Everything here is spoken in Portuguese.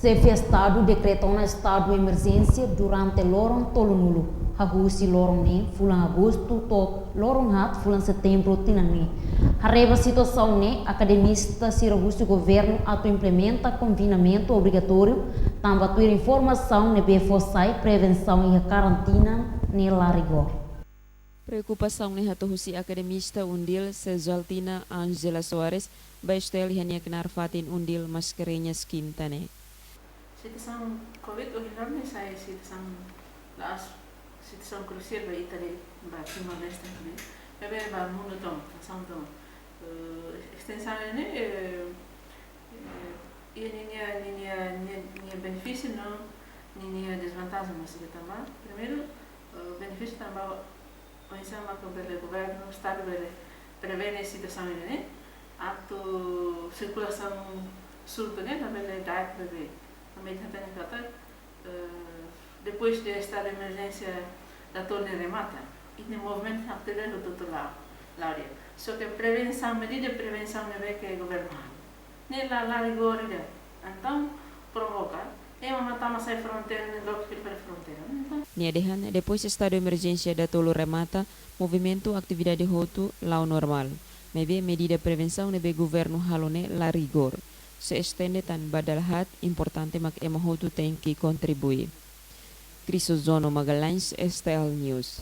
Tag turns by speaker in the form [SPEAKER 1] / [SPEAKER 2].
[SPEAKER 1] chefe Estado decretou um estado de emergência durante lorong tolunulo. Hagusi lorong nem, fulan agosto, to lorong hat, fulan setembro, tinani. Arreba a situação né, academista se o governo ato implementa confinamento obrigatório, também atuar informação ne BFOSAI, prevenção e quarentena ne la rigor.
[SPEAKER 2] Preocupação ne hatohusi academista undil Sejaltina Angela Soares, baistel hanya kenar fatin undil maskerenya skintane.
[SPEAKER 3] Situação Covid originalmente sai situação das situação crucial para Itália, para Timor-Leste também. É bem para o mundo todo, ação todo. Extensão né, e benefício não, nem desvantagem mas também. Primeiro, benefício também pensamos que o governo está prevendo a situação né, ato circulação surta né, também é da prevê. Também tem que tratar depois de estar de emergência da torre remata e no movimento atividade do todo lá área. Só que prevenção, medida de prevenção não é que o governo nem lá rigor então provoca é uma matar sai fronteira nem logo para fronteira.
[SPEAKER 2] Niedehan depois estado de emergência da tolo remata, movimento atividade hotu lao normal. Mebe medida prevenção nebe governo halone la rigor. Se estende tan badal hat importante mak emahotu tem que contribuir. Crisozono Magalhães, STL News.